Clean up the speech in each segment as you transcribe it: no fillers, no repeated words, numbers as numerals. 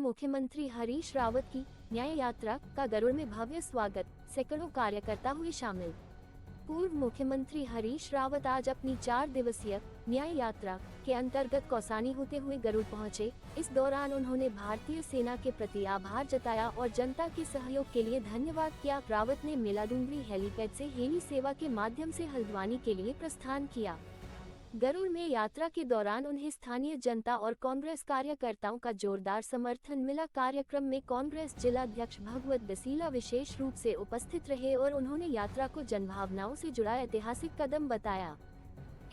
मुख्यमंत्री हरीश रावत की न्याय यात्रा का गरुड़ में भव्य स्वागत, सैकड़ों कार्यकर्ता हुए शामिल। पूर्व मुख्यमंत्री हरीश रावत आज अपनी 4 दिवसीय न्याय यात्रा के अंतर्गत कौसानी होते हुए गरुड़ पहुंचे। इस दौरान उन्होंने भारतीय सेना के प्रति आभार जताया और जनता के सहयोग के लिए धन्यवाद किया। रावत ने मेलाडुंगरी हेलीपैड से हेली सेवा के माध्यम से हल्द्वानी के लिए प्रस्थान किया। गरुड़ में यात्रा के दौरान उन्हें स्थानीय जनता और कांग्रेस कार्यकर्ताओं का जोरदार समर्थन मिला। कार्यक्रम में कांग्रेस जिला अध्यक्ष भगवत बसीला विशेष रूप से उपस्थित रहे और उन्होंने यात्रा को जनभावनाओं से जुड़ा ऐतिहासिक कदम बताया।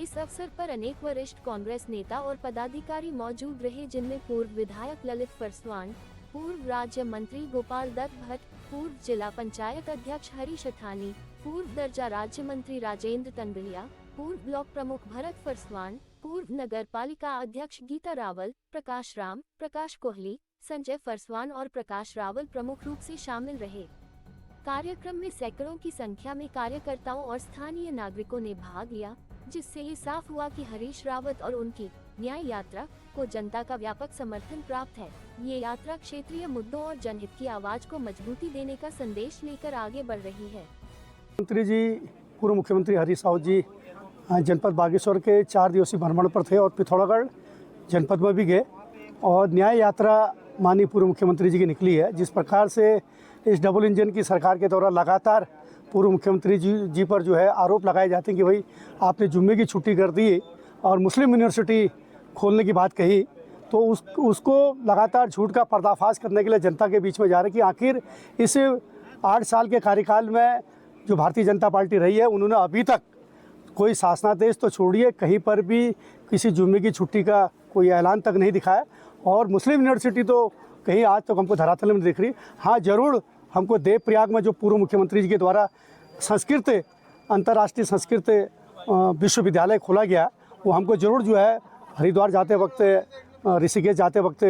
इस अवसर पर अनेक वरिष्ठ कांग्रेस नेता और पदाधिकारी मौजूद रहे, जिनमें पूर्व विधायक ललित फरसवान, पूर्व राज्य मंत्री गोपाल दत्त भट्ट, पूर्व जिला पंचायत अध्यक्ष हरीश अठानी, पूर्व दर्जा राज्य मंत्री राजेंद्र तंगड़िया, पूर्व ब्लॉक प्रमुख भरत फरसवान, पूर्व नगर पालिका अध्यक्ष गीता रावल, प्रकाश राम, प्रकाश कोहली, संजय फरसवान और प्रकाश रावल प्रमुख रूप से शामिल रहे। कार्यक्रम में सैकड़ों की संख्या में कार्यकर्ताओं और स्थानीय नागरिकों ने भाग लिया, जिससे ये साफ हुआ कि हरीश रावत और उनकी न्याय यात्रा को जनता का व्यापक समर्थन प्राप्त है। ये यात्रा क्षेत्रीय मुद्दों और जनहित की आवाज को मजबूती देने का संदेश लेकर आगे बढ़ रही है। मंत्री जी, पूर्व मुख्यमंत्री हरीश रावत जी जनपद बागेश्वर के 4 दिवसीय भ्रमण पर थे और पिथौरागढ़ जनपद में भी गए और न्याय यात्रा माननीय पूर्व मुख्यमंत्री जी की निकली है। जिस प्रकार से इस डबल इंजन की सरकार के दौरान लगातार पूर्व मुख्यमंत्री जी पर जो है आरोप लगाए जाते हैं कि भाई आपने जुम्मे की छुट्टी कर दी और मुस्लिम यूनिवर्सिटी खोलने की बात कही, तो उसको लगातार झूठ का पर्दाफाश करने के लिए जनता के बीच में जा रहे कि आखिर इस 8 साल के कार्यकाल में जो भारतीय जनता पार्टी रही है, उन्होंने अभी तक कोई शासनादेश तो छोड़िए, कहीं पर भी किसी जुम्मे की छुट्टी का कोई ऐलान तक नहीं दिखाया और मुस्लिम यूनिवर्सिटी तो कहीं आज तक हमको धरातल में दिख रही। हाँ, ज़रूर हमको देवप्रयाग में जो पूर्व मुख्यमंत्री जी के द्वारा संस्कृत अंतर्राष्ट्रीय संस्कृत विश्वविद्यालय खोला गया, वो हमको ज़रूर जो है हरिद्वार जाते वक्त, ऋषिकेश जाते वक्त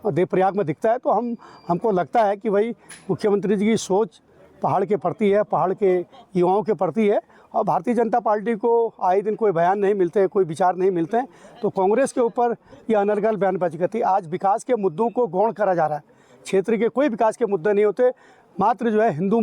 देवप्रयाग में दिखता है। तो हमको लगता है कि भाई मुख्यमंत्री जी की सोच पहाड़ के प्रति है, पहाड़ के युवाओं के प्रति है और भारतीय जनता पार्टी को आए दिन कोई बयान नहीं मिलते हैं, कोई विचार नहीं मिलते हैं, तो कांग्रेस के ऊपर ये अनर्गल बयानबाजी करती है। आज विकास के मुद्दों को गौण करा जा रहा है, क्षेत्र के कोई विकास के मुद्दे नहीं होते, मात्र जो है हिंदू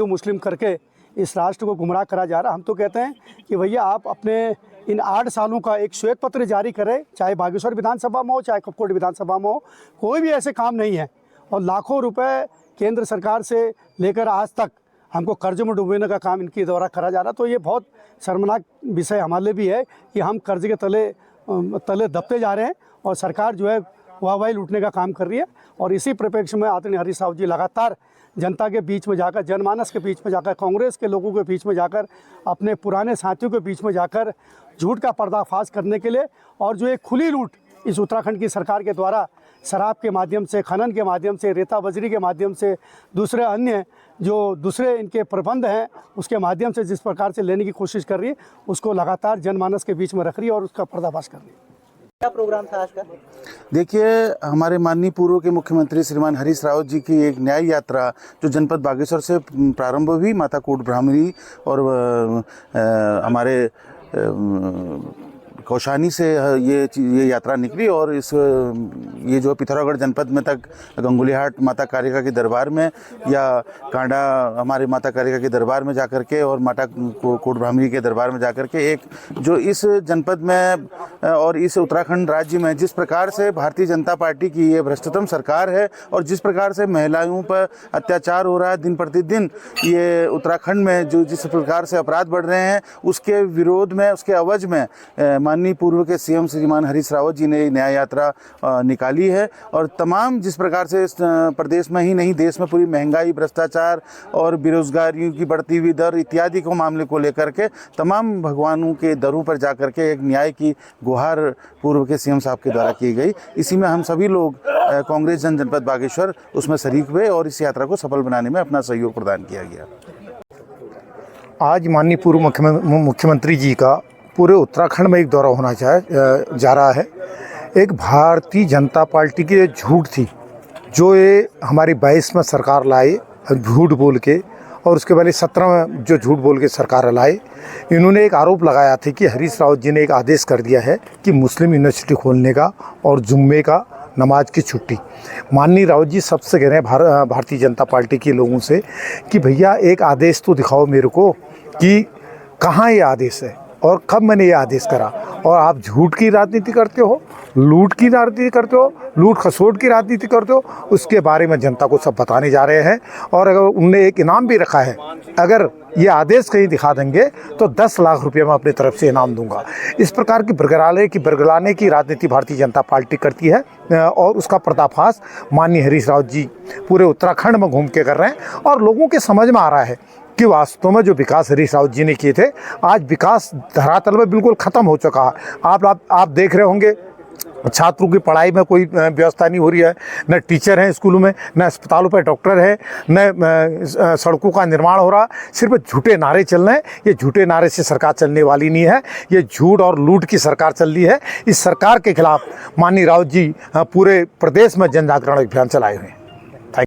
मुस्लिम करके इस राष्ट्र को गुमराह करा जा रहा है। हम तो कहते हैं कि भैया आप अपने इन 8 सालों का एक श्वेत पत्र जारी करें, चाहे बागेश्वर विधानसभा में हो, चाहे कपकोट विधानसभा में हो, कोई भी ऐसे काम नहीं है और लाखों रुपए केंद्र सरकार से लेकर आज तक हमको कर्ज में डूबने का काम इनके द्वारा करा जा रहा। तो ये बहुत शर्मनाक विषय हमारे लिए भी है कि हम कर्ज के तले दबते जा रहे हैं और सरकार जो है वाहवाही लूटने का काम कर रही है। और इसी परिप्रेक्ष्य में आदरणीय हरीश रावत जी लगातार जनता के बीच में जाकर, जनमानस के बीच में जाकर, कांग्रेस के लोगों के बीच में जाकर, अपने पुराने साथियों के बीच में जाकर झूठ का पर्दाफाश करने के लिए और जो एक खुली लूट इस उत्तराखंड की सरकार के द्वारा शराब के माध्यम से, खनन के माध्यम से, रेता बजरी के माध्यम से, दूसरे अन्य जो दूसरे इनके प्रबंध हैं उसके माध्यम से जिस प्रकार से लेने की कोशिश कर रही है, उसको लगातार जनमानस के बीच में रख रही है और उसका पर्दाफाश कर रही है। क्या प्रोग्राम था आज का? देखिए, हमारे माननीय पूर्व के मुख्यमंत्री श्रीमान हरीश रावत जी की एक न्याय यात्रा जो जनपद बागेश्वर से प्रारंभ हुई, माता कोट ब्राह्मणी और हमारे कौशानी से ये यात्रा निकली और ये जो पिथौरागढ़ जनपद में तक गंगुलीहाट माता कालिका के दरबार में या कांडा हमारे माता कालिका के दरबार में जाकर के और माता कोट ब्राह्मणी के दरबार में जाकर के एक जो इस जनपद में और इस उत्तराखंड राज्य में जिस प्रकार से भारतीय जनता पार्टी की ये भ्रष्टतम सरकार है और जिस प्रकार से महिलाओं पर अत्याचार हो रहा है दिन प्रतिदिन, ये उत्तराखंड में जो जिस प्रकार से अपराध बढ़ रहे हैं, उसके विरोध में, उसके अवज में माननीय पूर्व के सीएम श्रीमान हरीश रावत जी ने न्याय यात्रा निकाली है और तमाम जिस प्रकार से इस प्रदेश में ही नहीं देश में पूरी महंगाई, भ्रष्टाचार और बेरोजगारी की बढ़ती हुई दर इत्यादि को मामले को लेकर के तमाम भगवानों के दरों पर जाकर के एक न्याय की गुहार पूर्व के सीएम साहब के द्वारा की गई। इसी में हम सभी लोग कांग्रेस जनपद बागेश्वर उसमें शरीक हुए और इस यात्रा को सफल बनाने में अपना सहयोग प्रदान किया गया। आज माननीय पूर्व मुख्यमंत्री जी का पूरे उत्तराखंड में एक दौरा होना जा रहा है। एक भारतीय जनता पार्टी की झूठ थी जो ये हमारी 22 में सरकार लाए झूठ बोल के, और उसके पहले 17 में जो झूठ बोल के सरकार लाए। इन्होंने एक आरोप लगाया था कि हरीश रावत जी ने एक आदेश कर दिया है कि मुस्लिम यूनिवर्सिटी खोलने का और जुम्मे का नमाज की छुट्टी। माननीय रावत जी सबसे कह रहे हैं भारतीय जनता पार्टी के लोगों से कि भैया एक आदेश तो दिखाओ मेरे को कि कहाँ ये आदेश है और कब मैंने ये आदेश करा। और आप झूठ की राजनीति करते हो, लूट की राजनीति करते हो, लूट खसोट की राजनीति करते हो, उसके बारे में जनता को सब बताने जा रहे हैं। और अगर उनने एक इनाम भी रखा है, अगर ये आदेश कहीं दिखा देंगे तो 10 लाख रुपये मैं अपनी तरफ से इनाम दूंगा। इस प्रकार की बरगलाने की राजनीति भारतीय जनता पार्टी करती है और उसका पर्दाफाश माननीय हरीश रावत जी पूरे उत्तराखंड में घूम के कर रहे हैं। और लोगों के समझ में आ रहा है कि वास्तव में जो विकास हरीश रावत जी ने किए थे, आज विकास धरातल में बिल्कुल ख़त्म हो चुका है। आप देख रहे होंगे छात्रों की पढ़ाई में कोई व्यवस्था नहीं हो रही है, न टीचर हैं स्कूलों में, न अस्पतालों पर डॉक्टर है, न सड़कों का निर्माण हो रहा। सिर्फ झूठे नारे चल रहे हैं। ये झूठे नारे से सरकार चलने वाली नहीं है, ये झूठ और लूट की सरकार चल रही है। इस सरकार के खिलाफ माननीय रावत जी पूरे प्रदेश में जन जागरण अभियान चलाए हुए हैं।